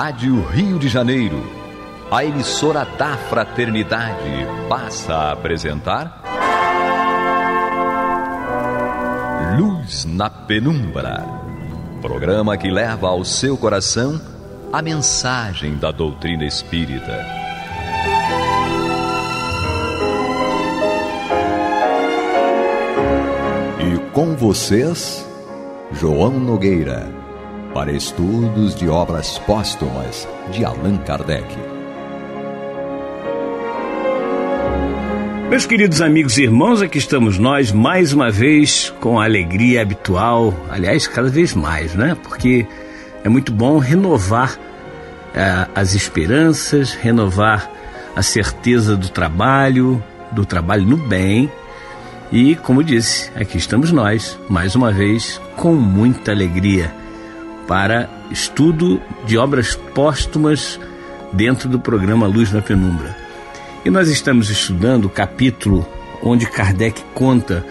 Rádio Rio de Janeiro, a emissora da Fraternidade, passa a apresentar Luz na Penumbra, programa que leva ao seu coração a mensagem da doutrina espírita. E com vocês, João Nogueira, para estudos de obras póstumas de Allan Kardec. Meus queridos amigos e irmãos, aqui estamos nós mais uma vez com a alegria habitual, aliás, cada vez mais, né? Porque é muito bom renovar as esperanças, renovar a certeza do trabalho no bem. E, como disse, aqui estamos nós, mais uma vez, com muita alegria, para estudo de obras póstumas dentro do programa Luz na Penumbra. E nós estamos estudando o capítulo onde Kardec conta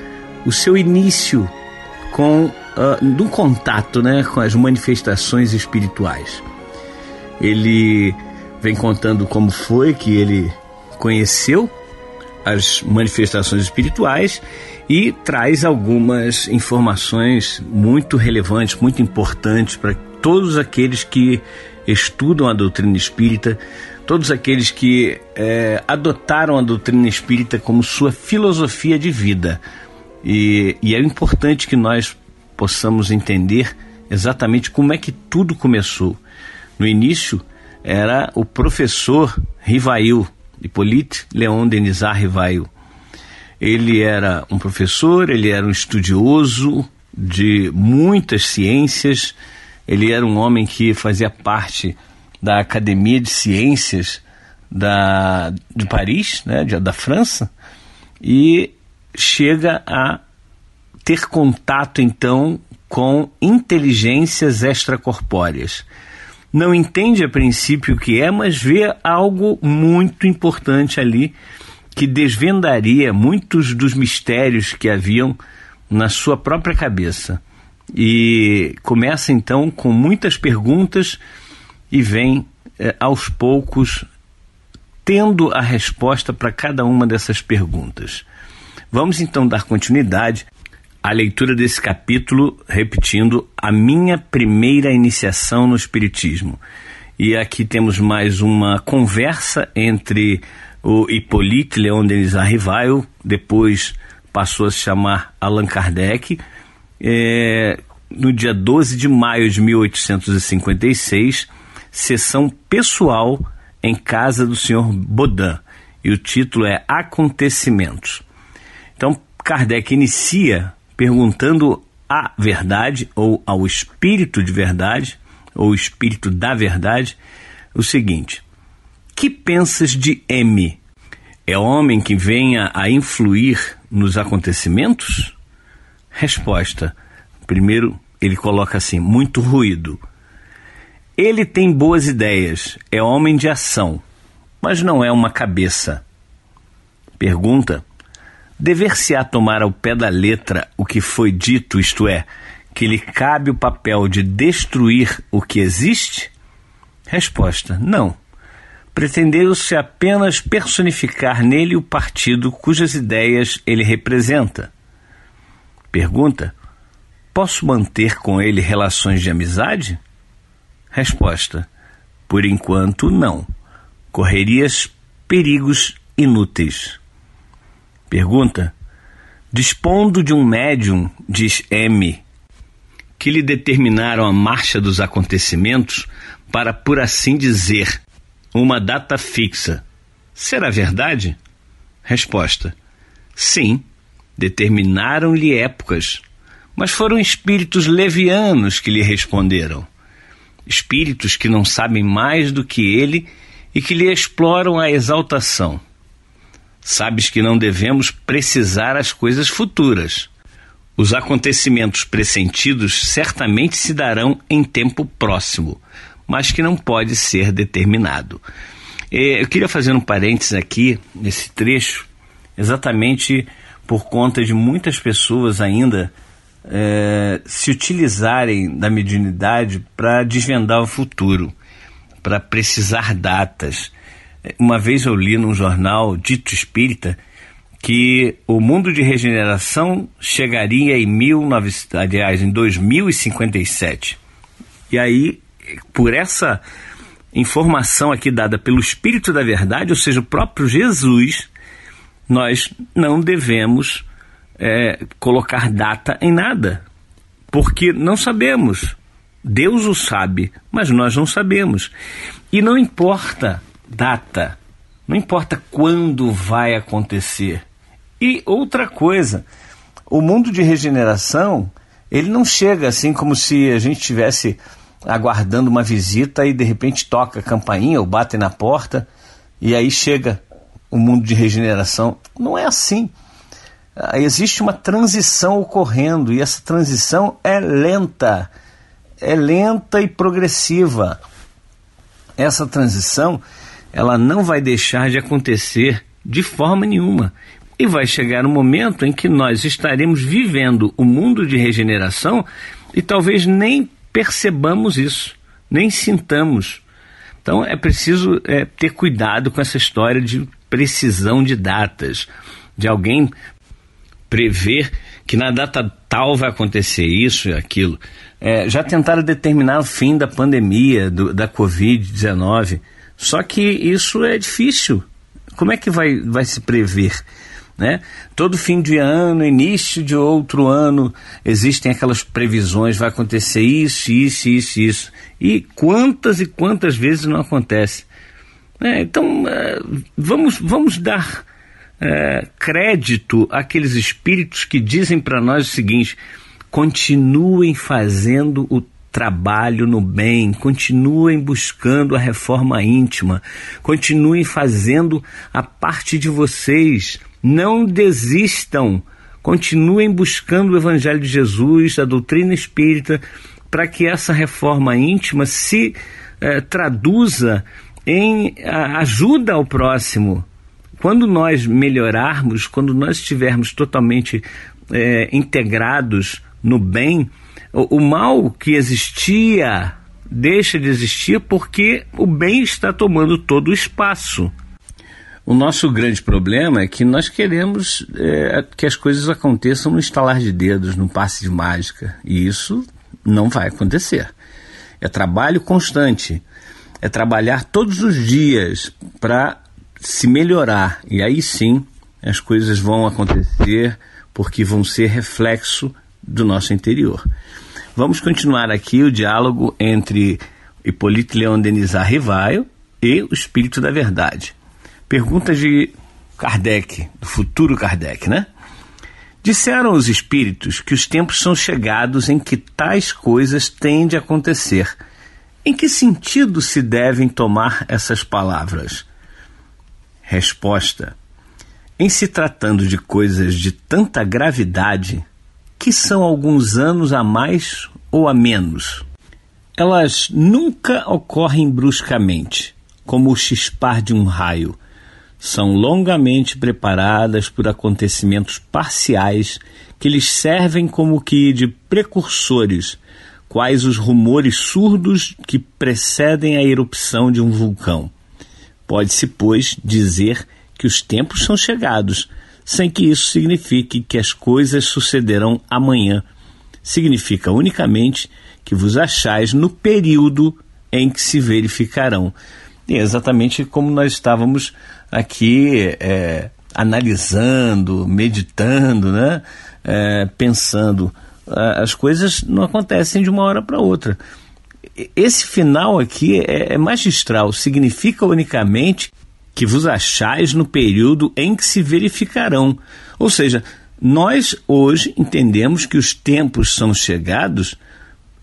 o seu início do contato, né, com as manifestações espirituais. Ele vem contando como foi que ele conheceu as manifestações espirituais e traz algumas informações muito relevantes, muito importantes para todos aqueles que estudam a doutrina espírita, todos aqueles que adotaram a doutrina espírita como sua filosofia de vida. E é importante que nós possamos entender exatamente como é que tudo começou. No início era o professor Rivail, Hippolyte Léon Denisard Rivail. Ele era um professor, ele era um estudioso de muitas ciências, ele era um homem que fazia parte da Academia de Ciências de Paris, né, da França, e chega a ter contato então com inteligências extracorpóreas. Não entende a princípio o que é, mas vê algo muito importante ali, que desvendaria muitos dos mistérios que haviam na sua própria cabeça. E começa então com muitas perguntas e vem aos poucos tendo a resposta para cada uma dessas perguntas. Vamos então dar continuidade à leitura desse capítulo, repetindo a minha primeira iniciação no Espiritismo. E aqui temos mais uma conversa entre o Hippolyte Léon Denisard Rivail, depois passou a se chamar Allan Kardec, no dia 12 de maio de 1856, sessão pessoal em casa do Sr. Baudin, e o título é Acontecimentos. Então, Kardec inicia perguntando à verdade, ou ao espírito de verdade, ou espírito da verdade, o seguinte: que pensas de M? É homem que venha a influir nos acontecimentos? Resposta: primeiro ele coloca assim, muito ruído. Ele tem boas ideias, é homem de ação, mas não é uma cabeça. Pergunta: dever-se-á tomar ao pé da letra o que foi dito, isto é, que lhe cabe o papel de destruir o que existe? Resposta: não. Pretendeu-se apenas personificar nele o partido cujas ideias ele representa. Pergunta: posso manter com ele relações de amizade? Resposta: por enquanto não. Correrias perigos inúteis. Pergunta: dispondo de um médium, diz M, que lhe determinaram a marcha dos acontecimentos para, por assim dizer, uma data fixa. Será verdade? Resposta: sim, determinaram-lhe épocas, mas foram espíritos levianos que lhe responderam. Espíritos que não sabem mais do que ele e que lhe exploram a exaltação. Sabes que não devemos precisar as coisas futuras. Os acontecimentos pressentidos certamente se darão em tempo próximo, mas que não pode ser determinado. Eu queria fazer um parênteses aqui, nesse trecho, exatamente por conta de muitas pessoas ainda se utilizarem da mediunidade para desvendar o futuro. para precisar datas. Uma vez eu li num jornal dito espírita que o mundo de regeneração chegaria em 2057. E aí, por essa informação aqui dada pelo Espírito da Verdade, ou seja, o próprio Jesus, nós não devemos colocar data em nada, porque não sabemos. Deus o sabe, mas nós não sabemos. E não importa data, não importa quando vai acontecer. E outra coisa, o mundo de regeneração, ele não chega assim como se a gente estivesse aguardando uma visita e de repente toca a campainha ou bate na porta e aí chega o mundo de regeneração. Não é assim. Existe uma transição ocorrendo e essa transição é lenta e progressiva. Essa transição, ela não vai deixar de acontecer de forma nenhuma. E vai chegar um momento em que nós estaremos vivendo o mundo de regeneração e talvez nem percebamos isso, nem sintamos. Então é preciso ter cuidado com essa história de precisão de datas, de alguém prever que na data tal vai acontecer isso e aquilo. Já tentaram determinar o fim da pandemia, da Covid-19, só que isso é difícil. Como é que vai se prever? Né? Todo fim de ano, início de outro ano, existem aquelas previsões, vai acontecer isso. E quantas vezes não acontece? Então, vamos dar crédito àqueles espíritos que dizem para nós o seguinte: continuem fazendo o trabalho no bem, continuem buscando a reforma íntima, continuem fazendo a parte de vocês. Não desistam, continuem buscando o Evangelho de Jesus, a doutrina espírita, para que essa reforma íntima se traduza em ajuda ao próximo. Quando nós melhorarmos, quando nós estivermos totalmente integrados no bem, o mal que existia deixa de existir porque o bem está tomando todo o espaço. O nosso grande problema é que nós queremos que as coisas aconteçam no estalar de dedos, num passe de mágica. E isso não vai acontecer. É trabalho constante. É trabalhar todos os dias para se melhorar. E aí sim as coisas vão acontecer porque vão ser reflexo do nosso interior. Vamos continuar aqui o diálogo entre Hippolyte Léon Denis Rivaio e o Espírito da Verdade. Pergunta de Kardec, do futuro Kardec, né? Disseram os espíritos que os tempos são chegados em que tais coisas têm de acontecer. Em que sentido se devem tomar essas palavras? Resposta: em se tratando de coisas de tanta gravidade, que são alguns anos a mais ou a menos, elas nunca ocorrem bruscamente, como o chispar de um raio. São longamente preparadas por acontecimentos parciais que lhes servem como que de precursores, quais os rumores surdos que precedem a erupção de um vulcão. Pode-se, pois, dizer que os tempos são chegados, sem que isso signifique que as coisas sucederão amanhã. Significa unicamente que vos achais no período em que se verificarão. E é exatamente como nós estávamos aqui analisando, meditando, né? Pensando. As coisas não acontecem de uma hora para outra. Esse final aqui é magistral, significa unicamente que vos achais no período em que se verificarão. Ou seja, nós hoje entendemos que os tempos são chegados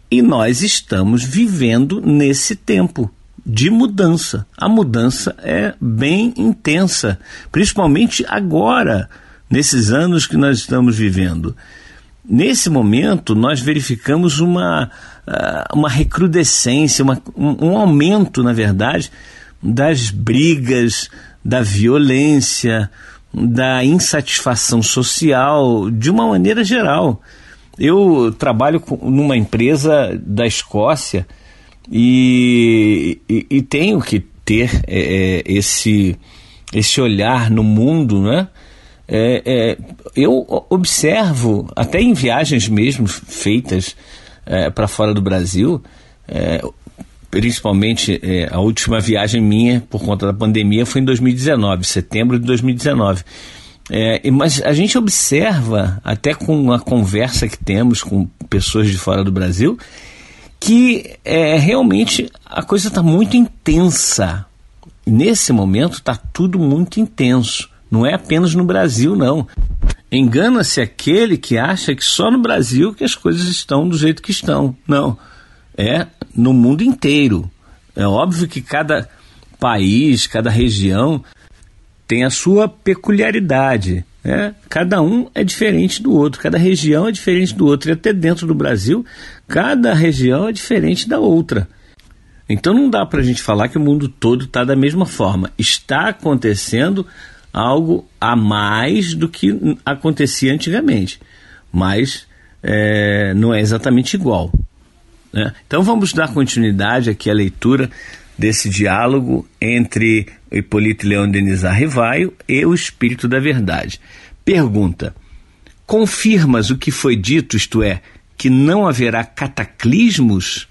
e nós estamos vivendo nesse tempo de mudança. A mudança é bem intensa, principalmente agora, nesses anos que nós estamos vivendo. Nesse momento, nós verificamos uma recrudescência, um aumento, na verdade, das brigas, da violência, da insatisfação social, de uma maneira geral. Eu trabalho numa empresa da Escócia e tenho que ter esse olhar no mundo, né? Eu observo, até em viagens mesmo feitas para fora do Brasil, principalmente a última viagem minha por conta da pandemia foi em 2019, setembro de 2019. Mas a gente observa, até com a conversa que temos com pessoas de fora do Brasil, que realmente a coisa está muito intensa. Nesse momento está tudo muito intenso. Não é apenas no Brasil, não. Engana-se aquele que acha que só no Brasil que as coisas estão do jeito que estão. Não. É no mundo inteiro. É óbvio que cada país, cada região tem a sua peculiaridade, né? Cada um é diferente do outro, cada região é diferente do outro. E até dentro do Brasil, cada região é diferente da outra. Então não dá para a gente falar que o mundo todo está da mesma forma. Está acontecendo algo a mais do que acontecia antigamente, mas não é exatamente igual, né? Então vamos dar continuidade aqui à leitura desse diálogo entre Hippolyte Léon Denisard Rivaio e o Espírito da Verdade. Pergunta: confirmas o que foi dito, isto é, que não haverá cataclismos?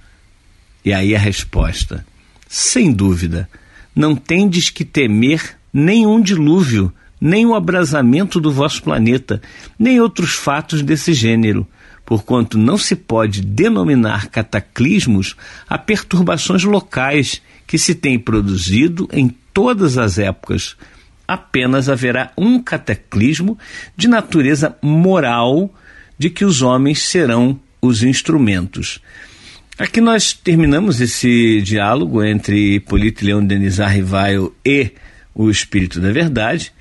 E aí a resposta: sem dúvida, não tendes que temer nenhum dilúvio, nem o abrasamento do vosso planeta, nem outros fatos desse gênero, porquanto não se pode denominar cataclismos a perturbações locais que se têm produzido em todas as épocas. Apenas haverá um cataclismo de natureza moral de que os homens serão os instrumentos. Aqui nós terminamos esse diálogo entre Hippolyte Léon Denisard Rivaio e o Espírito da Verdade,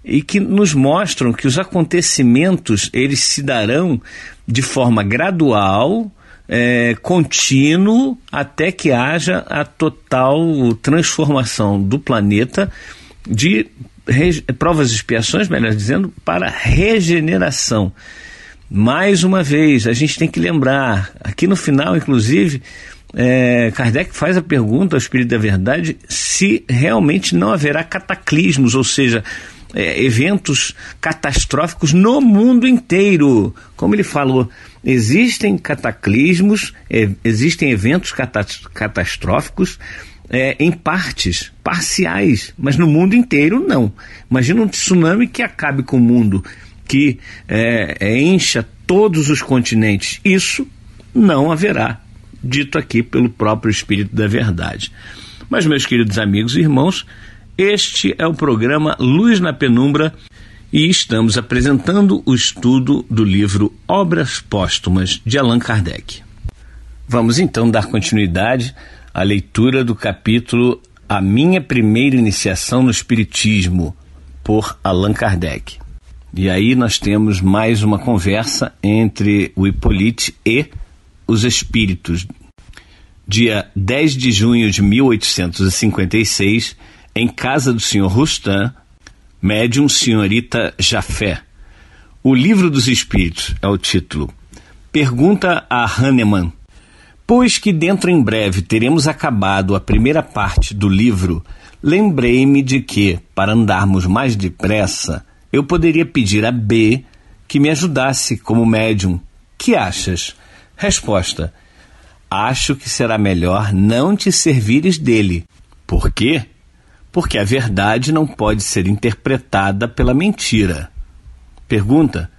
e que nos mostram que os acontecimentos eles se darão de forma gradual, contínuo, até que haja a total transformação do planeta de provas e expiações, melhor dizendo, para regeneração. Mais uma vez, a gente tem que lembrar, aqui no final, inclusive, Kardec faz a pergunta ao Espírito da Verdade se realmente não haverá cataclismos, ou seja, eventos catastróficos no mundo inteiro. Como ele falou, existem cataclismos, existem eventos catastróficos em partes, parciais, mas no mundo inteiro não. Imagina um tsunami que acabe com o mundo, que encha todos os continentes. Isso não haverá, dito aqui pelo próprio Espírito da Verdade. Mas, meus queridos amigos e irmãos, este é o programa Luz na Penumbra e estamos apresentando o estudo do livro Obras Póstumas de Allan Kardec. Vamos então dar continuidade à leitura do capítulo A Minha Primeira Iniciação no Espiritismo, por Allan Kardec. E aí nós temos mais uma conversa entre o Hippolyte e os espíritos. Dia 10 de junho de 1856, em casa do Sr. Roustan, médium senhorita Jafé. O Livro dos Espíritos é o título. Pergunta a Hahnemann: pois que dentro em breve teremos acabado a primeira parte do livro, lembrei-me de que, para andarmos mais depressa, eu poderia pedir a B que me ajudasse como médium. Que achas? Resposta: acho que será melhor não te servires dele. Por quê? Porque a verdade não pode ser interpretada pela mentira. Pergunta: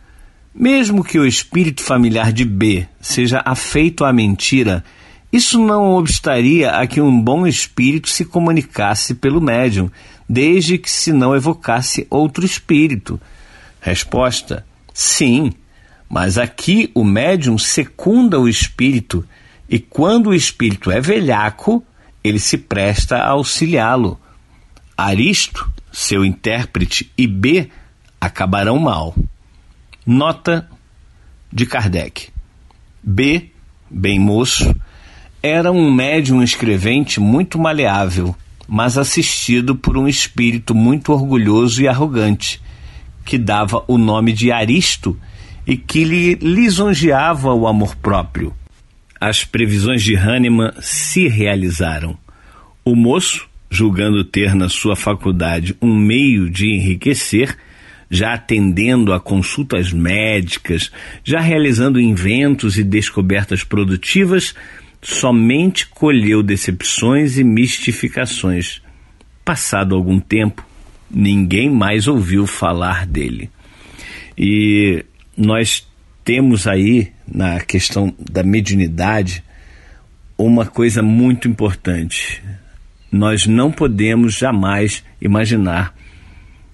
mesmo que o espírito familiar de B seja afeito à mentira, isso não obstaria a que um bom espírito se comunicasse pelo médium, desde que se não evocasse outro espírito. Resposta: sim, mas aqui o médium secunda o espírito, e quando o espírito é velhaco, ele se presta a auxiliá-lo. Aristo, seu intérprete, e B acabarão mal. Nota de Kardec: B, bem moço, era um médium escrevente muito maleável, mas assistido por um espírito muito orgulhoso e arrogante, que dava o nome de Aristo e que lhe lisonjeava o amor próprio. as previsões de Hahnemann se realizaram. O moço, julgando ter na sua faculdade um meio de enriquecer, já atendendo a consultas médicas, já realizando inventos e descobertas produtivas, somente colheu decepções e mistificações. Passado algum tempo, ninguém mais ouviu falar dele. E nós temos aí, na questão da mediunidade, uma coisa muito importante. Nós não podemos jamais imaginar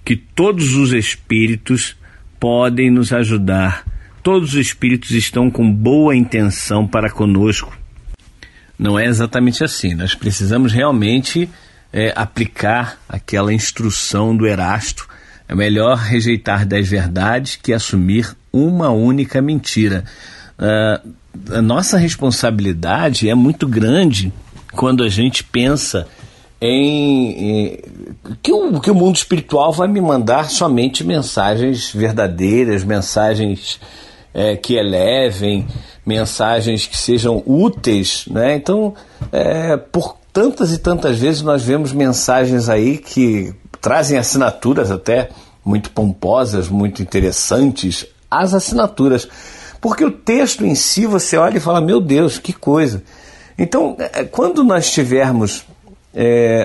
que todos os espíritos podem nos ajudar. Todos os espíritos estão com boa intenção para conosco. Não é exatamente assim. Nós precisamos realmente aplicar aquela instrução do Erasto. É melhor rejeitar 10 verdades que assumir uma única mentira. A nossa responsabilidade é muito grande quando a gente pensa que o mundo espiritual vai me mandar somente mensagens verdadeiras, mensagens que elevem, mensagens que sejam úteis, né? Então, por tantas e tantas vezes nós vemos mensagens aí que trazem assinaturas até muito pomposas, muito interessantes, as assinaturas, porque o texto em si você olha e fala, meu Deus, que coisa. Então, quando nós tivermos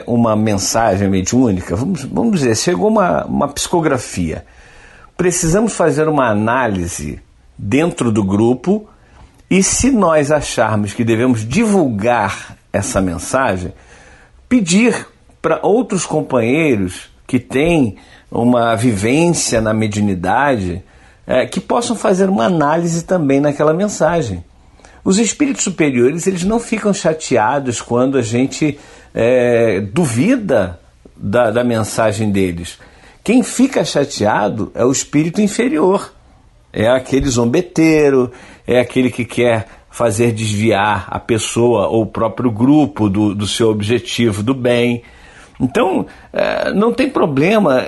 uma mensagem mediúnica, vamos dizer, chegou uma psicografia, precisamos fazer uma análise dentro do grupo, e se nós acharmos que devemos divulgar essa mensagem, pedir para outros companheiros que têm uma vivência na mediunidade, que possam fazer uma análise também naquela mensagem. Os espíritos superiores, eles não ficam chateados quando a gente duvida da mensagem deles. Quem fica chateado é o espírito inferior, é aquele zombeteiro, é aquele que quer fazer desviar a pessoa ou o próprio grupo do seu objetivo do bem. Então, não tem problema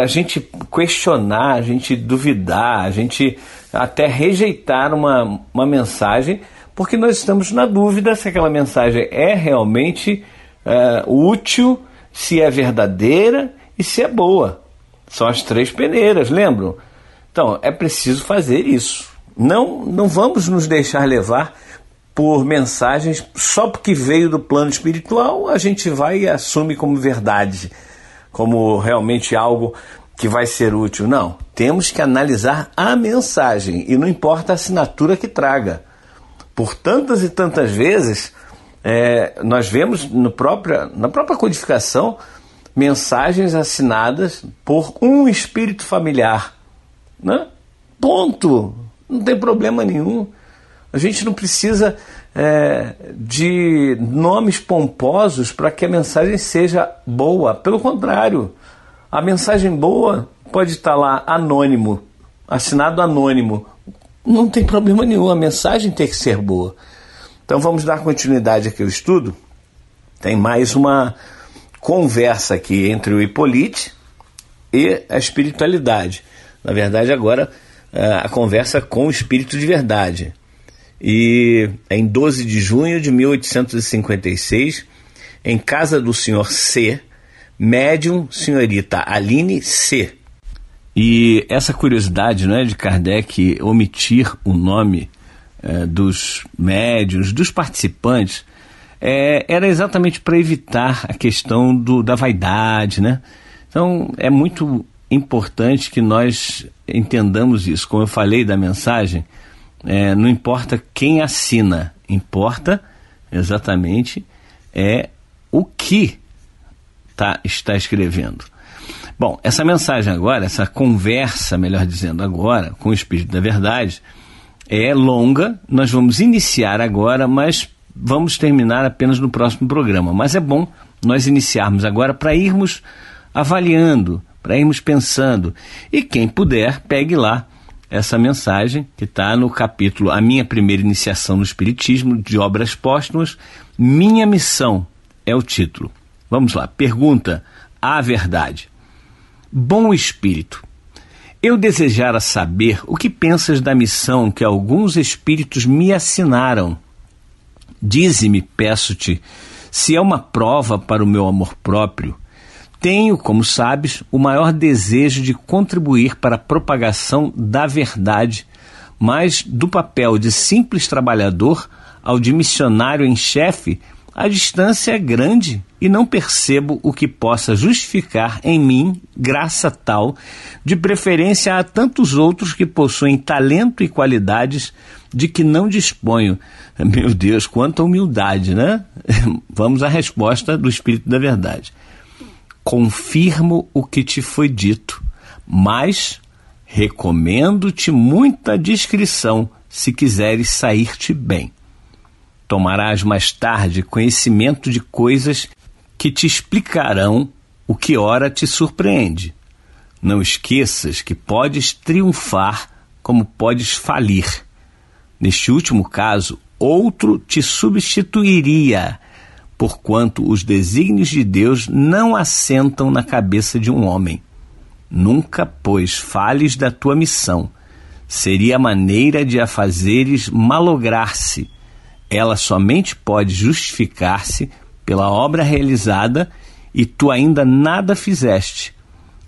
a gente questionar, a gente duvidar, a gente até rejeitar uma mensagem, porque nós estamos na dúvida se aquela mensagem é realmente útil, se é verdadeira e se é boa. São as 3 peneiras, lembram? Então, é preciso fazer isso. Não vamos nos deixar levar por mensagens só porque veio do plano espiritual, a gente vai e assume como verdade, como realmente algo que vai ser útil. Não, temos que analisar a mensagem e não importa a assinatura que traga. Por tantas e tantas vezes, nós vemos na própria codificação mensagens assinadas por um espírito familiar, né? Ponto, não tem problema nenhum. A gente não precisa de nomes pomposos para que a mensagem seja boa. Pelo contrário, a mensagem boa pode estar lá anônimo, assinado anônimo. Não tem problema nenhum, a mensagem tem que ser boa. Então vamos dar continuidade aqui ao estudo. Tem mais uma conversa aqui entre o Hippolyte e a espiritualidade. Na verdade, agora a conversa com o espírito de verdade. E em 12 de junho de 1856, em casa do senhor C, médium senhorita Aline C. E essa curiosidade, não é, de Kardec omitir o nome dos médiuns, dos participantes, era exatamente para evitar a questão da vaidade, né? Então é muito importante que nós entendamos isso. Como eu falei da mensagem, não importa quem assina, importa exatamente o que está escrevendo. Bom, essa mensagem agora, essa conversa, melhor dizendo agora, com o Espírito da Verdade, é longa. Nós vamos iniciar agora, mas vamos terminar apenas no próximo programa. Mas é bom nós iniciarmos agora para irmos avaliando, para irmos pensando. E quem puder, pegue lá essa mensagem que está no capítulo A Minha Primeira Iniciação no Espiritismo, de Obras Póstumas. Minha Missão é o título. Vamos lá, pergunta à verdade. Bom Espírito, eu desejara saber o que pensas da missão que alguns espíritos me assinaram Dize-me, peço-te, se é uma prova para o meu amor próprio. Tenho, como sabes, o maior desejo de contribuir para a propagação da verdade, mas do papel de simples trabalhador ao de missionário em chefe, a distância é grande e não percebo o que possa justificar em mim graça tal, de preferência a tantos outros que possuem talento e qualidades de que não disponho. Meu Deus, quanta humildade, né? Vamos à resposta do Espírito da Verdade. Confirmo o que te foi dito, mas recomendo-te muita discrição se quiseres sair-te bem. Tomarás mais tarde conhecimento de coisas que te explicarão o que ora te surpreende. Não esqueças que podes triunfar como podes falir. Neste último caso, outro te substituiria, porquanto os desígnios de Deus não assentam na cabeça de um homem. Nunca, pois, fales da tua missão. Seria a maneira de a fazeres malograr-se. Ela somente pode justificar-se pela obra realizada e tu ainda nada fizeste.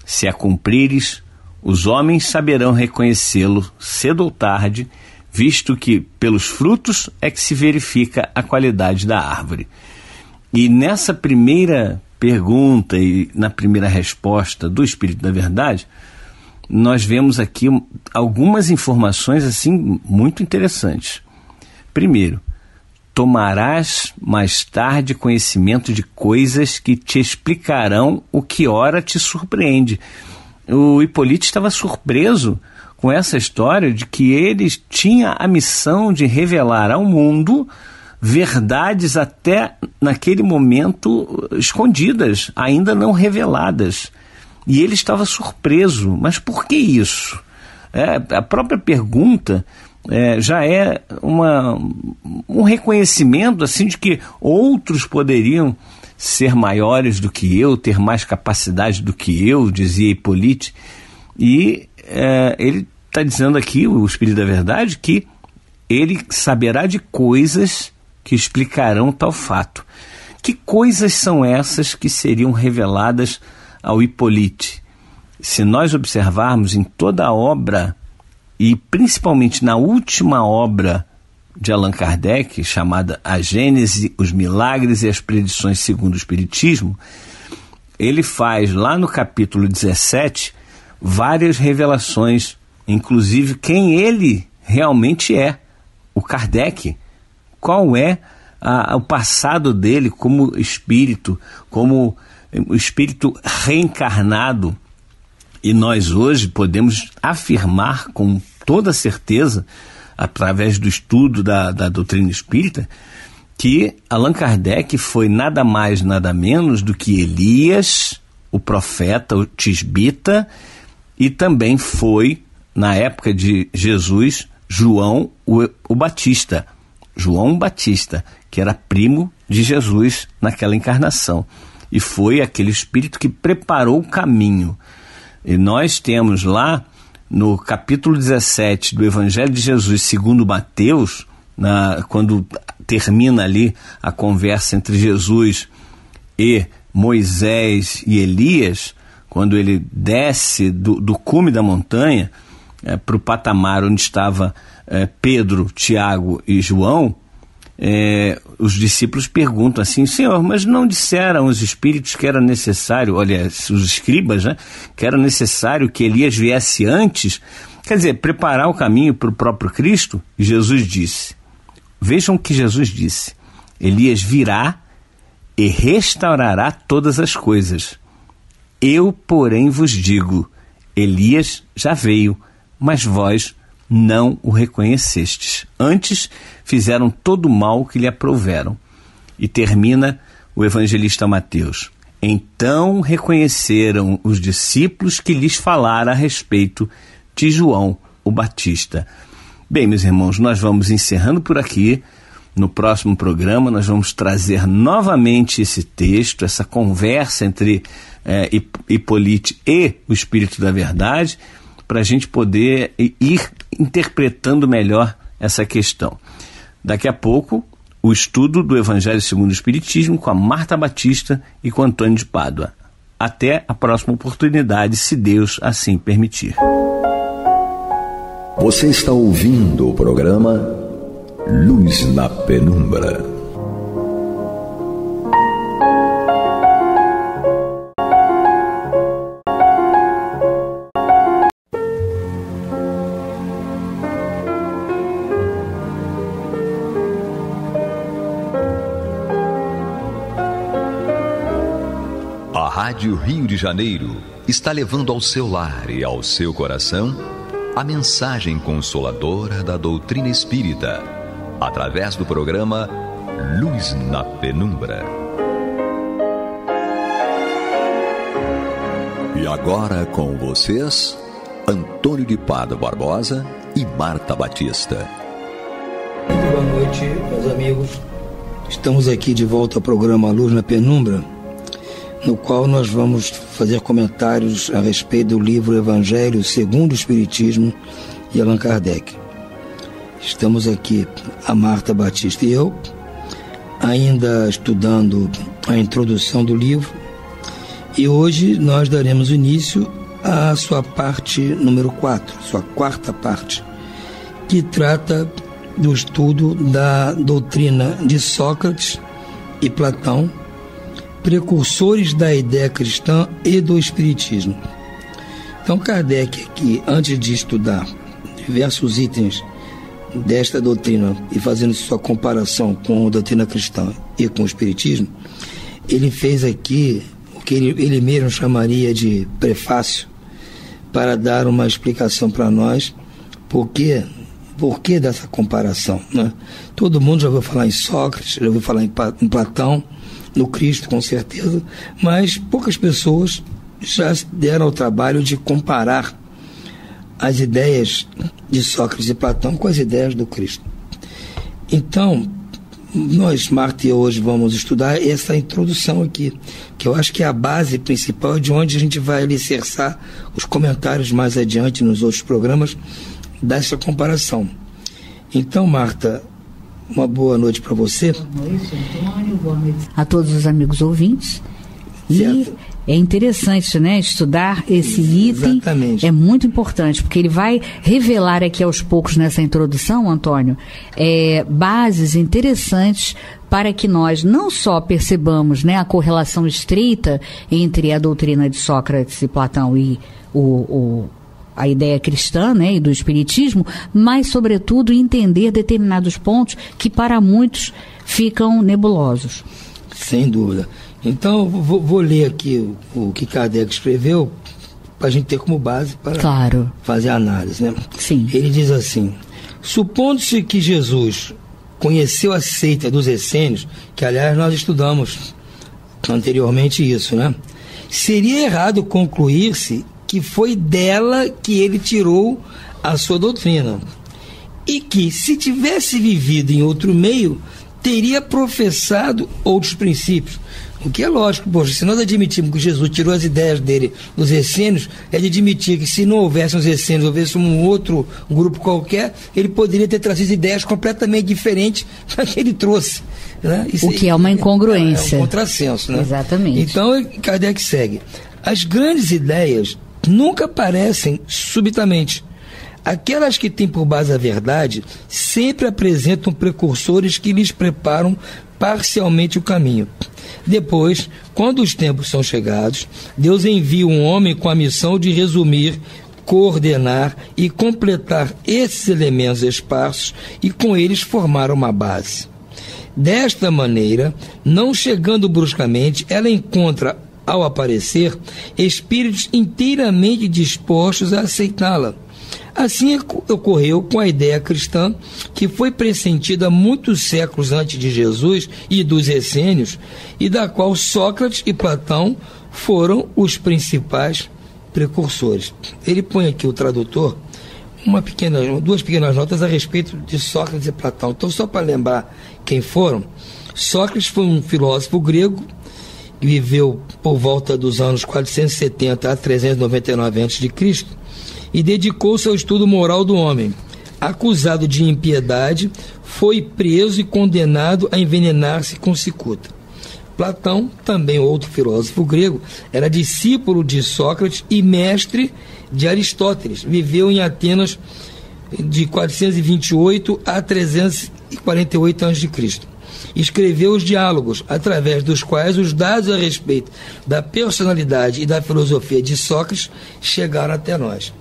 Se a cumprires, os homens saberão reconhecê-lo cedo ou tarde, visto que pelos frutos é que se verifica a qualidade da árvore. E nessa primeira pergunta e na primeira resposta do Espírito da Verdade, nós vemos aqui algumas informações assim muito interessantes. Primeiro, tomarás mais tarde conhecimento de coisas que te explicarão o que ora te surpreende. O Hipólito estava surpreso com essa história de que ele tinha a missão de revelar ao mundo verdades até naquele momento escondidas, ainda não reveladas. E ele estava surpreso. Mas por que isso? A própria pergunta já é um reconhecimento assim, de que outros poderiam ser maiores do que eu, ter mais capacidade do que eu, dizia Hipólito. E ele está dizendo aqui, o Espírito da Verdade, que ele saberá de coisas que explicarão tal fato. Que coisas são essas que seriam reveladas ao Hipólito? Se nós observarmos em toda a obra, e principalmente na última obra de Allan Kardec, chamada A Gênese, os Milagres e as Predições segundo o Espiritismo, ele faz lá no capítulo 17 várias revelações, inclusive quem ele realmente é, o Kardec, qual é o passado dele como espírito, como o espírito reencarnado. E nós hoje podemos afirmar com toda certeza, através do estudo da doutrina espírita, que Allan Kardec foi nada mais, nada menos do que Elias, o profeta, o tisbita, e também foi, na época de Jesus, João o Batista. João Batista, que era primo de Jesus naquela encarnação. E foi aquele espírito que preparou o caminho. E nós temos lá, no capítulo 17 do Evangelho de Jesus segundo Mateus, quando termina ali a conversa entre Jesus e Moisés e Elias, quando ele desce do cume da montanha para o patamar onde estava Pedro, Tiago e João, os discípulos perguntam assim: Senhor, mas não disseram os espíritos que era necessário, olha, os escribas, né, que era necessário que Elias viesse antes, quer dizer, preparar o caminho para o próprio Cristo? E Jesus disse, vejam o que Jesus disse: Elias virá e restaurará todas as coisas. Eu, porém, vos digo, Elias já veio, mas vós não o reconhecestes. Antes fizeram todo o mal que lhe aprouveram. E termina o evangelista Mateus. Então reconheceram os discípulos que lhes falara a respeito de João o Batista. Bem, meus irmãos, nós vamos encerrando por aqui. No próximo programa nós vamos trazer novamente esse texto, essa conversa entre Hipólito e o Espírito da Verdade, para a gente poder ir interpretando melhor essa questão. Daqui a pouco, o estudo do Evangelho segundo o Espiritismo com a Marta Batista e com Antônio de Pádua. Até a próxima oportunidade, se Deus assim permitir. Você está ouvindo o programa Luz na Penumbra. A Rádio Rio de Janeiro está levando ao seu lar e ao seu coração a mensagem consoladora da doutrina espírita, através do programa Luz na Penumbra. E agora com vocês, Antônio de Pádua Barbosa e Marta Batista. Muito boa noite, meus amigos. Estamos aqui de volta ao programa Luz na Penumbra, no qual nós vamos fazer comentários a respeito do livro Evangelho segundo o Espiritismo e Allan Kardec. Estamos aqui, a Marta Batista e eu, ainda estudando a introdução do livro, e hoje nós daremos início à sua parte número 4, sua quarta parte, que trata do estudo da doutrina de Sócrates e Platão, precursores da ideia cristã e do espiritismo. Então Kardec aqui, antes de estudar diversos itens desta doutrina e fazendo sua comparação com a doutrina cristã e com o espiritismo, ele fez aqui o que ele mesmo chamaria de prefácio, para dar uma explicação para nós por que dessa comparação, né? Todo mundo já ouviu falar em Sócrates, já ouviu falar em Platão, no Cristo, com certeza, mas poucas pessoas já deram ao trabalho de comparar as ideias de Sócrates e Platão com as ideias do Cristo. Então, nós, Marta e eu, hoje vamos estudar essa introdução aqui, que eu acho que é a base principal de onde a gente vai alicerçar os comentários mais adiante nos outros programas dessa comparação. Então, Marta, uma boa noite para você. Boa noite, Antônio. Boa noite a todos os amigos ouvintes. Certo. E é interessante, né, estudar esse item. Exatamente. É muito importante, porque ele vai revelar aqui aos poucos nessa introdução, Antônio, bases interessantes para que nós não só percebamos, né, a correlação estreita entre a doutrina de Sócrates e Platão e a ideia cristã, né, e do espiritismo, mas, sobretudo, entender determinados pontos que, para muitos, ficam nebulosos. Sem dúvida. Então, vou ler aqui o que Kardec escreveu, para a gente ter como base para fazer a análise, né? Sim. Ele diz assim: supondo-se que Jesus conheceu a seita dos essênios, que, aliás, nós estudamos anteriormente isso, né? Seria errado concluir-se que foi dela que ele tirou a sua doutrina, e que, se tivesse vivido em outro meio, teria professado outros princípios. O que é lógico, poxa, se nós admitimos que Jesus tirou as ideias dele dos essênios, é de admitir que, se não houvesse os essênios, houvesse um outro grupo qualquer, ele poderia ter trazido ideias completamente diferentes da que ele trouxe, né? O que é uma incongruência. É um contrassenso, né? Exatamente. Então, Kardec segue: as grandes ideias nunca aparecem subitamente. Aquelas que têm por base a verdade sempre apresentam precursores que lhes preparam parcialmente o caminho. Depois, quando os tempos são chegados, Deus envia um homem com a missão de resumir, coordenar e completar esses elementos esparsos e com eles formar uma base. Desta maneira, não chegando bruscamente, ela encontra, ao aparecer, espíritos inteiramente dispostos a aceitá-la. Assim ocorreu com a ideia cristã, que foi pressentida muitos séculos antes de Jesus e dos essênios, e da qual Sócrates e Platão foram os principais precursores. Ele põe aqui, o tradutor, duas pequenas notas a respeito de Sócrates e Platão. Então, só para lembrar quem foram: Sócrates foi um filósofo grego que viveu por volta dos anos 470 a 399 a.C., e dedicou-se ao estudo moral do homem. acusado de impiedade, foi preso e condenado a envenenar-se com cicuta. Platão, também outro filósofo grego, era discípulo de Sócrates e mestre de Aristóteles. Viveu em Atenas de 428 a 348 a.C. Escreveu os diálogos, através dos quais os dados a respeito da personalidade e da filosofia de Sócrates chegaram até nós.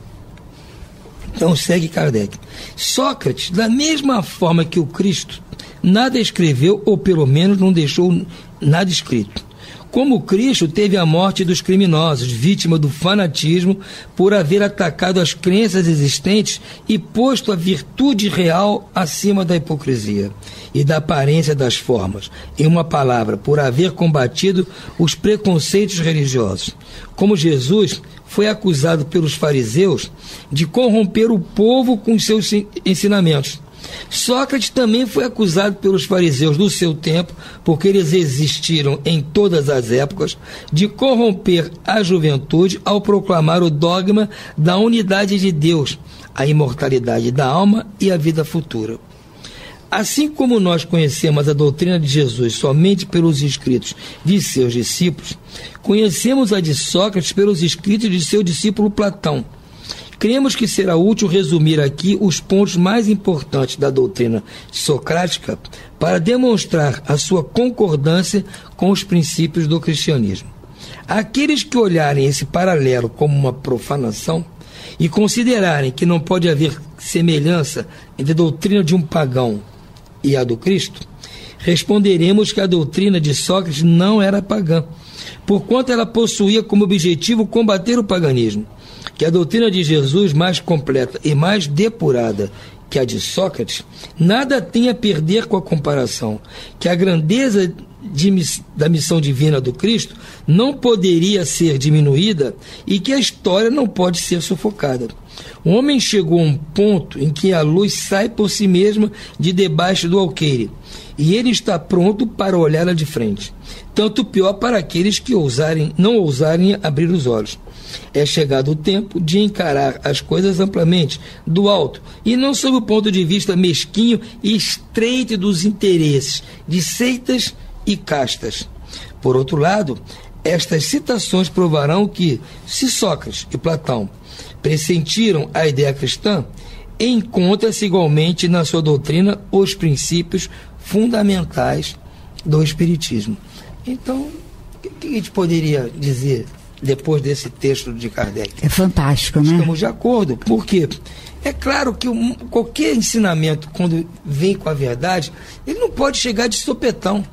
Então segue Kardec. Sócrates, da mesma forma que o Cristo, nada escreveu, ou pelo menos não deixou nada escrito. Como Cristo teve a morte dos criminosos, vítima do fanatismo por haver atacado as crenças existentes e posto a virtude real acima da hipocrisia e da aparência das formas. Em uma palavra, por haver combatido os preconceitos religiosos. Como Jesus foi acusado pelos fariseus de corromper o povo com seus ensinamentos. Sócrates também foi acusado pelos fariseus do seu tempo, porque eles existiram em todas as épocas, de corromper a juventude ao proclamar o dogma da unidade de Deus, a imortalidade da alma e a vida futura. Assim como nós conhecemos a doutrina de Jesus somente pelos escritos de seus discípulos, conhecemos a de Sócrates pelos escritos de seu discípulo Platão. Cremos que será útil resumir aqui os pontos mais importantes da doutrina socrática para demonstrar a sua concordância com os princípios do cristianismo. Aqueles que olharem esse paralelo como uma profanação e considerarem que não pode haver semelhança entre a doutrina de um pagão e a do Cristo, responderemos que a doutrina de Sócrates não era pagã, porquanto ela possuía como objetivo combater o paganismo. Que a doutrina de Jesus, mais completa e mais depurada que a de Sócrates, nada tem a perder com a comparação, que a grandeza da missão divina do Cristo não poderia ser diminuída e que a história não pode ser sufocada. O homem chegou a um ponto em que a luz sai por si mesma de debaixo do alqueire, e ele está pronto para olhá-la de frente. Tanto pior para aqueles que não ousarem abrir os olhos. É chegado o tempo de encarar as coisas amplamente, do alto, e não sob o ponto de vista mesquinho e estreito dos interesses de seitas e castas. Por outro lado, estas citações provarão que, se Sócrates e Platão pressentiram a ideia cristã, encontra-se igualmente na sua doutrina os princípios fundamentais do Espiritismo. Então, o que a gente poderia dizer depois desse texto de Kardec? É fantástico, né? Estamos de acordo, porque é claro que qualquer ensinamento, quando vem com a verdade, ele não pode chegar de sopetão.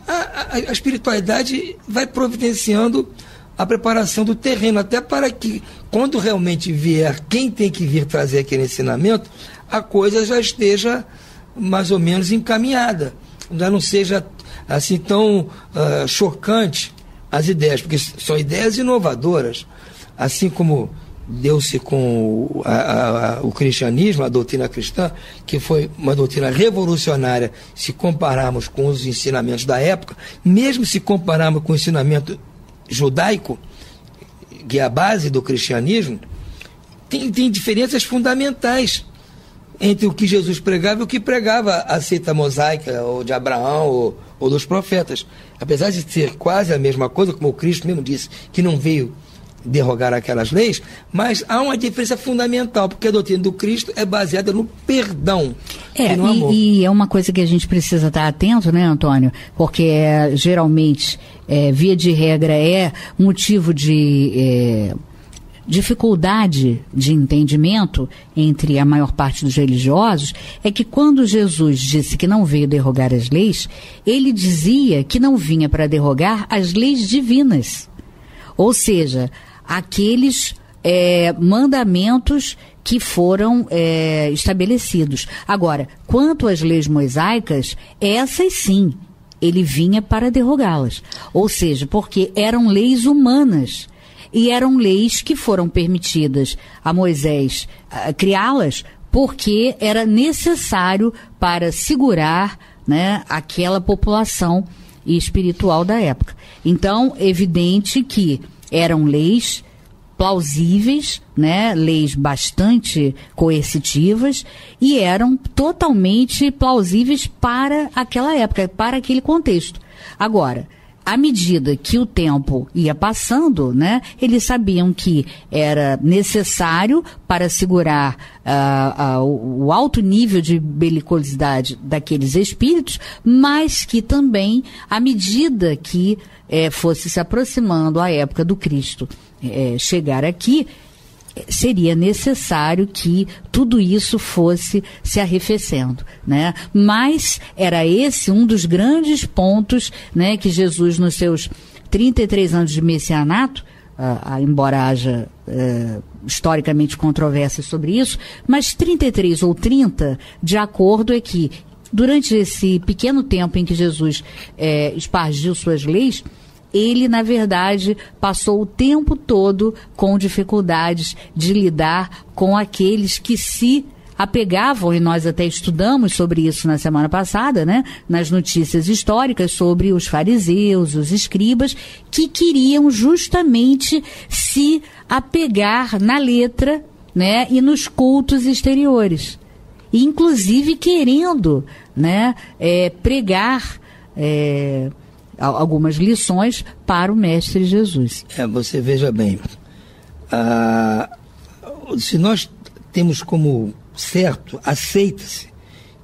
A espiritualidade vai providenciando a preparação do terreno, até para que, quando realmente vier quem tem que vir trazer aquele ensinamento, a coisa já esteja mais ou menos encaminhada, já não seja assim tão chocante as ideias, porque são ideias inovadoras, assim como deu-se com o cristianismo, a doutrina cristã, que foi uma doutrina revolucionária se compararmos com os ensinamentos da época, mesmo se compararmos com o ensinamento judaico, que é a base do cristianismo, tem diferenças fundamentais entre o que Jesus pregava e o que pregava a seita mosaica, ou de Abraão, ou dos profetas. Apesar de ser quase a mesma coisa, como o Cristo mesmo disse, que não veio derrogar aquelas leis, mas há uma diferença fundamental, porque a doutrina do Cristo é baseada no perdão e no amor. E é uma coisa que a gente precisa estar atento, né, Antônio? Porque geralmente, via de regra, é motivo de dificuldade de entendimento entre a maior parte dos religiosos, é que quando Jesus disse que não veio derrogar as leis, ele dizia que não vinha para derrogar as leis divinas. Ou seja, aqueles mandamentos que foram estabelecidos. Agora, quanto às leis mosaicas, essas sim, ele vinha para derrogá-las. Ou seja, porque eram leis humanas e eram leis que foram permitidas a Moisés criá-las porque era necessário para segurar, né, aquela população espiritual da época. Então, evidente que eram leis plausíveis, né, leis bastante coercitivas, e eram totalmente plausíveis para aquela época, para aquele contexto. Agora, à medida que o tempo ia passando, né, eles sabiam que era necessário para segurar o alto nível de belicosidade daqueles espíritos, mas que também, à medida que fosse se aproximando a época do Cristo chegar aqui, seria necessário que tudo isso fosse se arrefecendo, né? Mas era esse um dos grandes pontos, né, que Jesus, nos seus 33 anos de messianato, embora haja historicamente controvérsias sobre isso, mas 33 ou 30, de acordo, é que durante esse pequeno tempo em que Jesus espargiu suas leis, ele, na verdade, passou o tempo todo com dificuldades de lidar com aqueles que se apegavam, e nós até estudamos sobre isso na semana passada, né, nas notícias históricas, sobre os fariseus, os escribas, que queriam justamente se apegar na letra, né, e nos cultos exteriores. Inclusive querendo, né, pregar algumas lições para o Mestre Jesus. Você veja bem, se nós temos como certo, aceita-se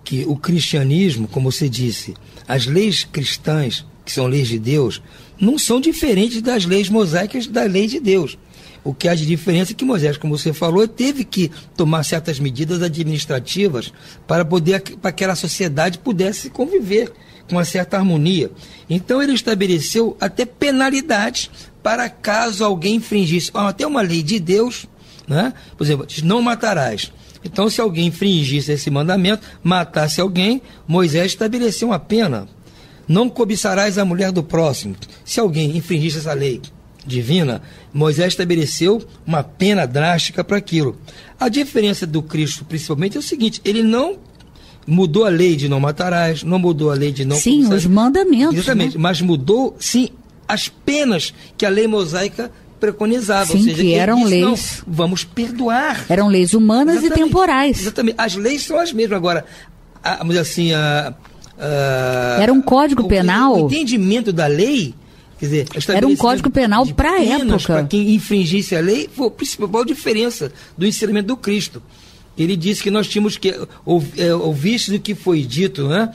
que o cristianismo, como você disse, as leis cristãs, que são leis de Deus, não são diferentes das leis mosaicas da lei de Deus. O que há de diferença é que Moisés, como você falou, teve que tomar certas medidas administrativas para que aquela sociedade pudesse conviver com uma certa harmonia. Então ele estabeleceu até penalidades para caso alguém infringisse até uma lei de Deus, né? Por exemplo, não matarás. Então, se alguém infringisse esse mandamento, matasse alguém, Moisés estabeleceu uma pena. Não cobiçarás a mulher do próximo. Se alguém infringisse essa lei divina, Moisés estabeleceu uma pena drástica para aquilo. A diferença do Cristo, principalmente, é o seguinte: ele não mudou a lei de não matarás, não mudou a lei de não... Sim, os mandamentos. Exatamente, né? Mas mudou, sim, as penas que a lei mosaica preconizava. Sim, ou seja, que eram disse, leis... Não, vamos perdoar. Eram leis humanas. Exatamente, e temporais. Exatamente, as leis são as mesmas. Agora, vamos dizer assim... era um código penal... O entendimento da lei... Quer dizer, era um código penal para a época. Para quem infringisse a lei, foi a principal diferença do ensinamento do Cristo. Ele disse que nós tínhamos que ouviste do que foi dito, né?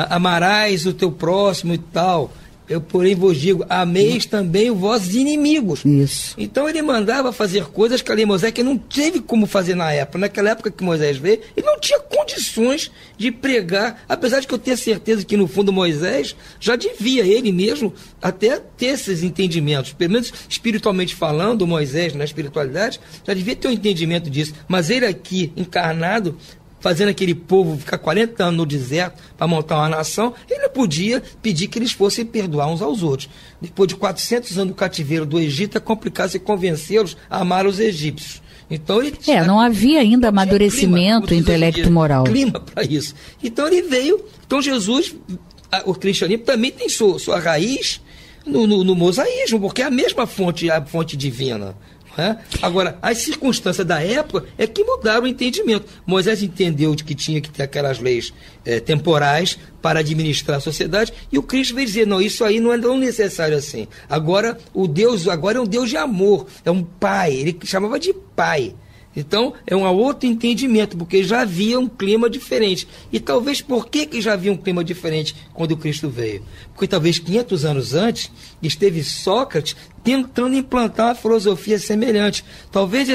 Amarás o teu próximo e tal. Eu, porém, vos digo, ameis também os vossos inimigos. Isso. Então ele mandava fazer coisas que a lei mosaica não teve como fazer na época. Naquela época que Moisés veio, ele não tinha condições de pregar, apesar de que eu tenho certeza que no fundo Moisés já devia ele mesmo até ter esses entendimentos, pelo menos espiritualmente falando. Moisés na espiritualidade já devia ter um entendimento disso, mas ele aqui encarnado, fazendo aquele povo ficar 40 anos no deserto para montar uma nação, ele podia pedir que eles fossem perdoar uns aos outros. Depois de 400 anos do cativeiro do Egito, é complicado se convencê-los a amar os egípcios. Então ele não havia ainda amadurecimento intelecto-moral. Clima para isso. Então ele veio. Então Jesus, o cristianismo também tem sua raiz no mosaísmo, porque é a mesma fonte, a fonte divina. Agora, as circunstâncias da época é que mudaram o entendimento. Moisés entendeu de que tinha que ter aquelas leis temporais para administrar a sociedade, e o Cristo veio dizer, não, isso aí não é tão necessário assim. Agora é um Deus de amor, é um pai, ele chamava de pai. Então, é um outro entendimento, porque já havia um clima diferente. E talvez por que já havia um clima diferente quando o Cristo veio? Porque talvez 500 anos antes, esteve Sócrates tentando implantar uma filosofia semelhante. Talvez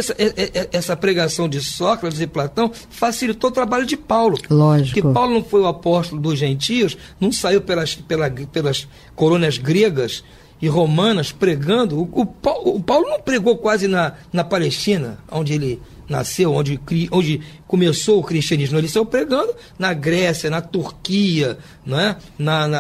essa pregação de Sócrates e Platão facilitou o trabalho de Paulo. Lógico. Porque Paulo não foi o apóstolo dos gentios, não saiu pelas colônias gregas e romanas pregando. O Paulo não pregou quase na Palestina, onde ele nasceu, onde começou o cristianismo. Eles estão pregando na Grécia, na Turquia, não é?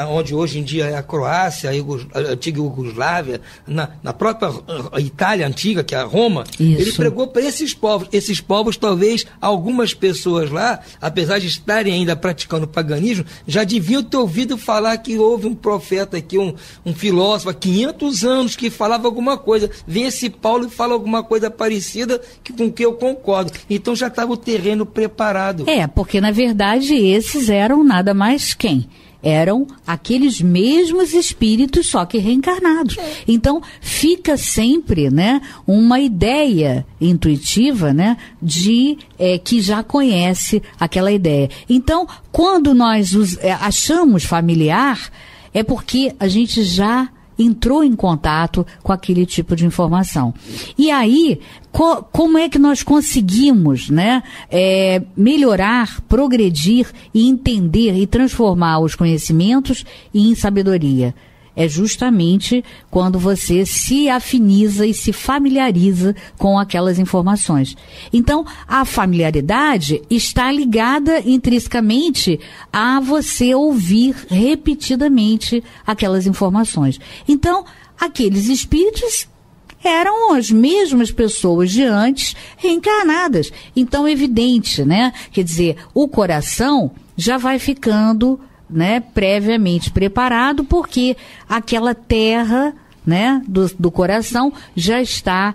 Onde hoje em dia é a Croácia, a antiga Iugoslávia, na própria Itália antiga, que é a Roma. Isso. Ele pregou para esses povos. Esses povos, talvez, algumas pessoas lá, apesar de estarem ainda praticando o paganismo, já deviam ter ouvido falar que houve um profeta aqui, um filósofo há 500 anos que falava alguma coisa. Vem esse Paulo e fala alguma coisa parecida com que eu concordo. Então já estava o terreno preparado. Porque na verdade esses eram nada mais quem? Eram aqueles mesmos espíritos, só que reencarnados. Então, fica sempre, né, uma ideia intuitiva, né, de que já conhece aquela ideia. Então, quando nós achamos familiar, é porque a gente já entrou em contato com aquele tipo de informação. E aí, como é que nós conseguimos, né, melhorar, progredir e entender e transformar os conhecimentos em sabedoria? É justamente quando você se afiniza e se familiariza com aquelas informações. Então, a familiaridade está ligada intrinsecamente a você ouvir repetidamente aquelas informações. Então, aqueles espíritos eram as mesmas pessoas de antes reencarnadas. Então, é evidente, né? Quer dizer, o coração já vai ficando, né, previamente preparado, porque aquela terra, né, do coração já está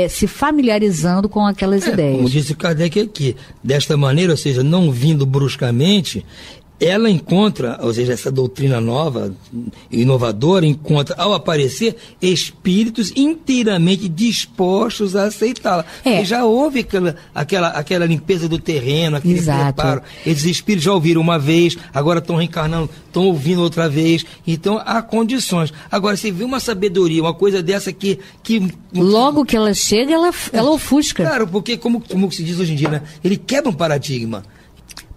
se familiarizando com aquelas ideias. Como disse Kardec aqui, desta maneira, ou seja, não vindo bruscamente, ela encontra, ou seja, essa doutrina nova, inovadora, encontra, ao aparecer, espíritos inteiramente dispostos a aceitá-la. E já houve aquela limpeza do terreno, aquele preparo. Esses espíritos já ouviram uma vez, agora estão reencarnando, estão ouvindo outra vez. Então, há condições. Agora, se vê uma sabedoria, uma coisa dessa que logo que ela chega, ela ofusca. Claro, porque, como se diz hoje em dia, né, ele quebra um paradigma.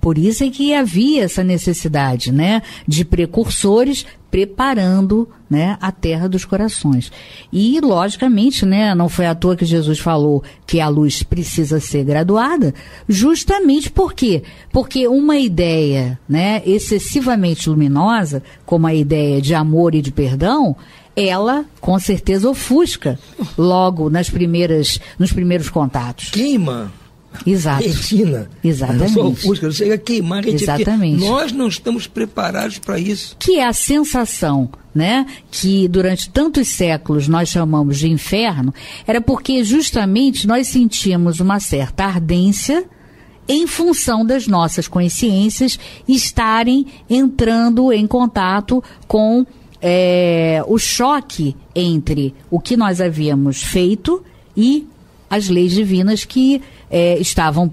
Por isso é que havia essa necessidade, né, de precursores preparando, né, a terra dos corações. E, logicamente, né, não foi à toa que Jesus falou que a luz precisa ser graduada, justamente por quê? Porque uma ideia, né, excessivamente luminosa, como a ideia de amor e de perdão, ela, com certeza, ofusca logo nos primeiros contatos. Queima. Exato. Retina. Exatamente. Não só ofusca, chega a queimar a retina. Exatamente. Nós não estamos preparados para isso. Que é a sensação, né, que durante tantos séculos nós chamamos de inferno, era porque justamente nós sentimos uma certa ardência em função das nossas consciências estarem entrando em contato com o choque entre o que nós havíamos feito e as leis divinas que estavam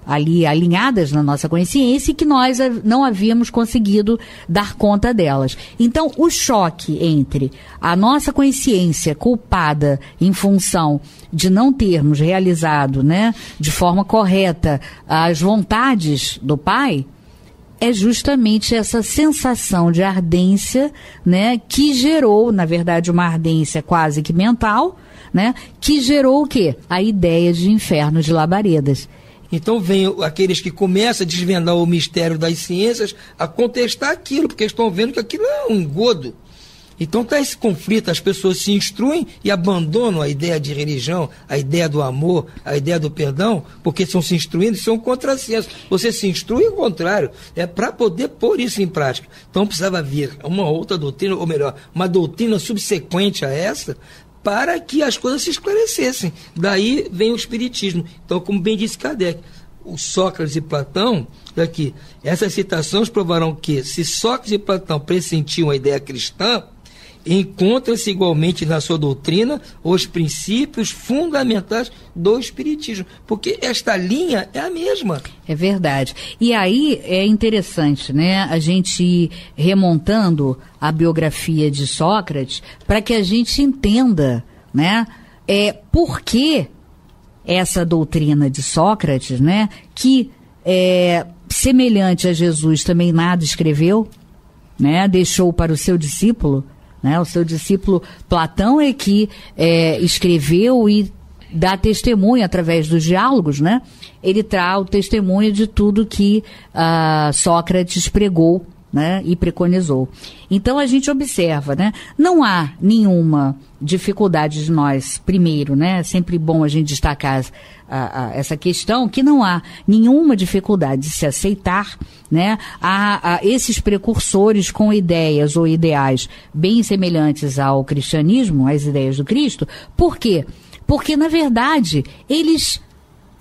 ali alinhadas na nossa consciência e que nós não havíamos conseguido dar conta delas. Então, o choque entre a nossa consciência culpada em função de não termos realizado, né, de forma correta as vontades do Pai, é justamente essa sensação de ardência, né, que gerou, na verdade, uma ardência quase que mental, né, que gerou o quê? A ideia de inferno de labaredas. Então vem aqueles que começam a desvendar o mistério das ciências a contestar aquilo, porque estão vendo que aquilo é um engodo. Então está esse conflito, as pessoas se instruem e abandonam a ideia de religião, a ideia do amor, a ideia do perdão, porque estão se instruindo, isso é um contrassenso. Você se instrui ao contrário, é para poder pôr isso em prática. Então precisava vir uma outra doutrina, ou melhor, uma doutrina subsequente a essa, para que as coisas se esclarecessem. Daí vem o espiritismo. Então, como bem disse Kardec, o Sócrates e Platão, daqui, essas citações provarão que, se Sócrates e Platão pressentiam a ideia cristã, encontra-se igualmente na sua doutrina os princípios fundamentais do espiritismo, porque esta linha é a mesma. É verdade. E aí é interessante, né, a gente ir remontando a biografia de Sócrates para que a gente entenda, né, por que essa doutrina de Sócrates, né, que semelhante a Jesus também nada escreveu, né, deixou para o seu discípulo, né, o seu discípulo Platão é que escreveu e dá testemunho através dos diálogos, né? Ele traz o testemunho de tudo que Sócrates pregou, né, e preconizou. Então a gente observa, né, não há nenhuma dificuldade de nós, primeiro, né, é sempre bom a gente destacar essa questão, que não há nenhuma dificuldade de se aceitar, né, a esses precursores com ideias ou ideais bem semelhantes ao cristianismo, às ideias do Cristo. Por quê? Porque, na verdade, eles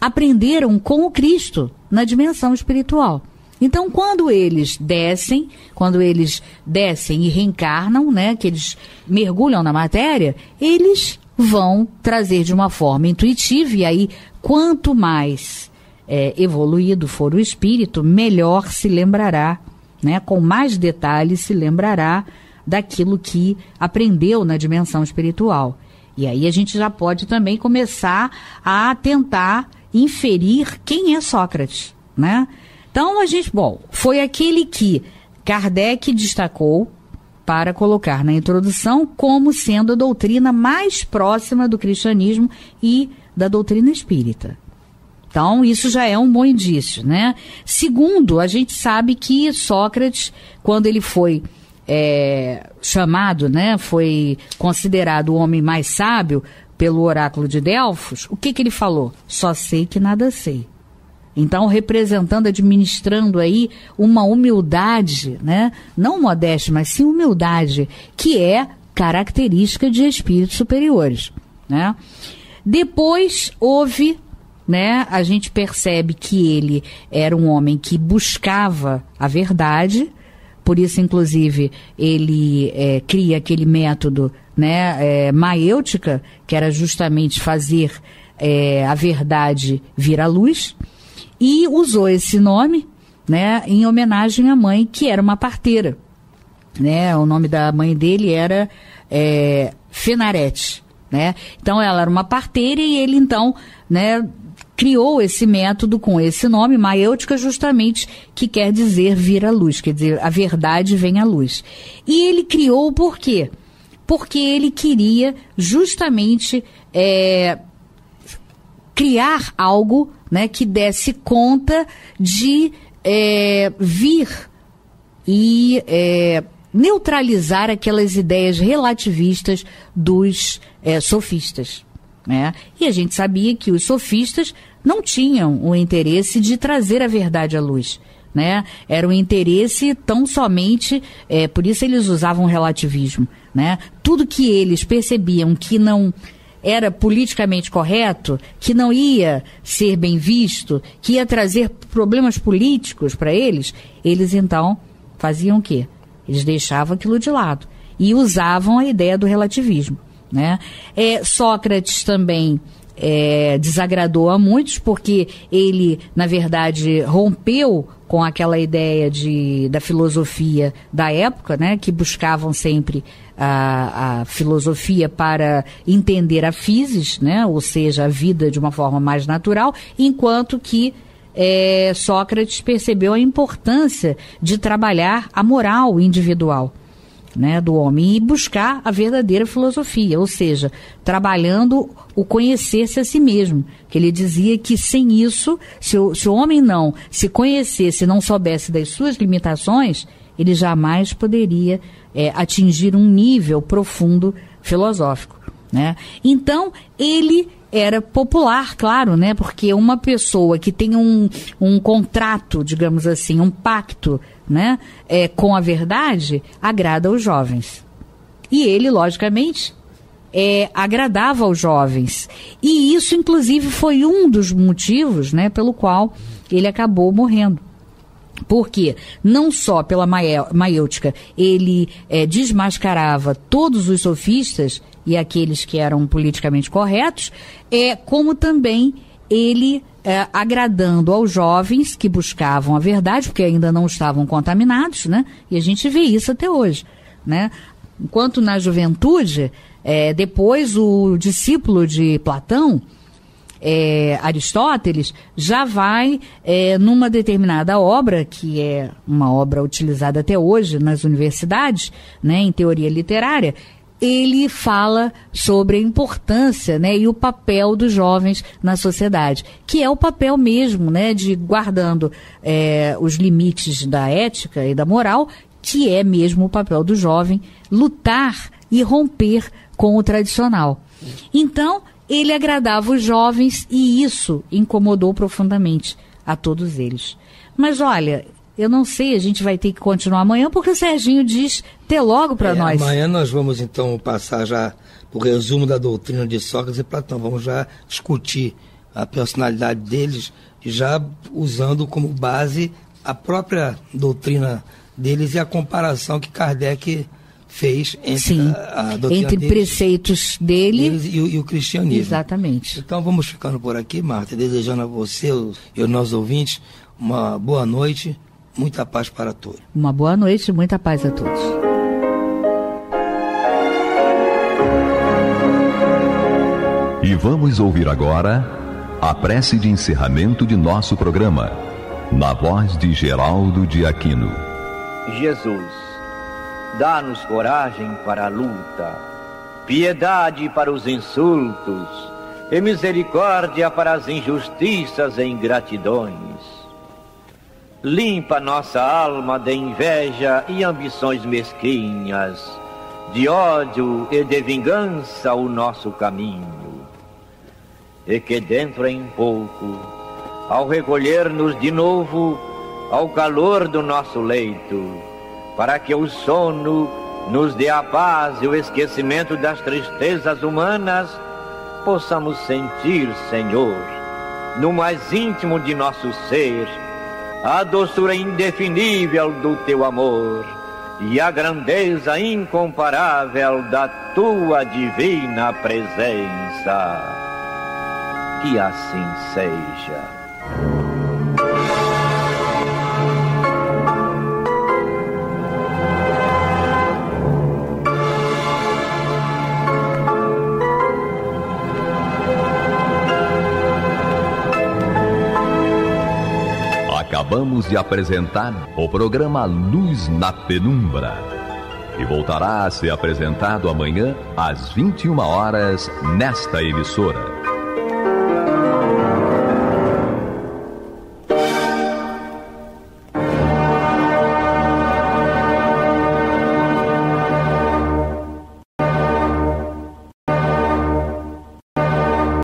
aprenderam com o Cristo na dimensão espiritual. Então, quando eles descem e reencarnam, né, que eles mergulham na matéria, eles vão trazer de uma forma intuitiva, e aí, quanto mais evoluído for o espírito, melhor se lembrará, né, com mais detalhes se lembrará daquilo que aprendeu na dimensão espiritual. E aí a gente já pode também começar a tentar inferir quem é Sócrates, né? Então, foi aquele que Kardec destacou para colocar na introdução como sendo a doutrina mais próxima do cristianismo e da doutrina espírita. Então, isso já é um bom indício, né? Segundo, a gente sabe que Sócrates, quando ele foi chamado, né, foi considerado o homem mais sábio pelo oráculo de Delfos, o que ele falou? Só sei que nada sei. Então, representando, administrando aí uma humildade, né? Não modéstia, mas sim humildade, que é característica de espíritos superiores, né? Depois houve, né? A gente percebe que ele era um homem que buscava a verdade, por isso, inclusive, ele cria aquele método, né? Maêutica, que era justamente fazer a verdade vir à luz. E usou esse nome, né, em homenagem à mãe, que era uma parteira, né? O nome da mãe dele era Fenarete, né? Então ela era uma parteira e ele então, né, criou esse método com esse nome, maêutica, justamente, que quer dizer vir à luz, quer dizer, a verdade vem à luz. E ele criou por quê? Porque ele queria justamente criar algo, né, que desse conta de vir e neutralizar aquelas ideias relativistas dos sofistas, né? E a gente sabia que os sofistas não tinham o interesse de trazer a verdade à luz, né? Era um interesse tão somente, por isso eles usavam relativismo, né? Tudo que eles percebiam que não era politicamente correto, que não ia ser bem visto, que ia trazer problemas políticos para eles, eles então faziam o quê? Eles deixavam aquilo de lado e usavam a ideia do relativismo, né? Sócrates também desagradou a muitos, porque ele, na verdade, rompeu com aquela ideia da filosofia da época, né, que buscavam sempre a filosofia para entender a physis, né, ou seja, a vida de uma forma mais natural, enquanto que Sócrates percebeu a importância de trabalhar a moral individual, né, do homem e buscar a verdadeira filosofia, ou seja, trabalhando o conhecer-se a si mesmo, que ele dizia que sem isso, se o homem não se conhecesse, não soubesse das suas limitações, ele jamais poderia atingir um nível profundo filosófico, né? Então, ele era popular, claro, né? Porque uma pessoa que tem um contrato, digamos assim, um pacto, né, com a verdade, agrada aos jovens. E ele, logicamente, agradava aos jovens. E isso, inclusive, foi um dos motivos, né, pelo qual ele acabou morrendo. Porque não só pela maêutica ele desmascarava todos os sofistas e aqueles que eram politicamente corretos, como também ele agradando aos jovens que buscavam a verdade, porque ainda não estavam contaminados, né? E a gente vê isso até hoje, né? Enquanto na juventude, depois o discípulo de Platão, Aristóteles, já vai numa determinada obra, que é uma obra utilizada até hoje nas universidades, né, em teoria literária, ele fala sobre a importância, né, e o papel dos jovens na sociedade, que é o papel mesmo, né, de guardando os limites da ética e da moral, que é mesmo o papel do jovem lutar e romper com o tradicional. Então, ele agradava os jovens e isso incomodou profundamente a todos eles. Mas olha, eu não sei, a gente vai ter que continuar amanhã, porque o Serginho diz ter logo para nós. Amanhã nós vamos então passar já o resumo da doutrina de Sócrates e Platão. Vamos já discutir a personalidade deles, já usando como base a própria doutrina deles e a comparação que Kardec fez entre a doutrina entre deles, preceitos deles e o cristianismo. Exatamente. Então vamos ficando por aqui, Marta, desejando a você e aos nossos ouvintes uma boa noite, muita paz para todos. Uma boa noite e muita paz a todos. E vamos ouvir agora a prece de encerramento de nosso programa, na voz de Geraldo de Aquino. Jesus, dá-nos coragem para a luta, piedade para os insultos e misericórdia para as injustiças e ingratidões. Limpa nossa alma de inveja e ambições mesquinhas, de ódio e de vingança o nosso caminho. E que dentro em pouco, ao recolher-nos de novo ao calor do nosso leito, para que o sono nos dê a paz e o esquecimento das tristezas humanas, possamos sentir, Senhor, no mais íntimo de nosso ser, a doçura indefinível do Teu amor e a grandeza incomparável da Tua divina presença. Que assim seja. Acabamos de apresentar o programa Luz na Penumbra, que voltará a ser apresentado amanhã às 21 horas nesta emissora.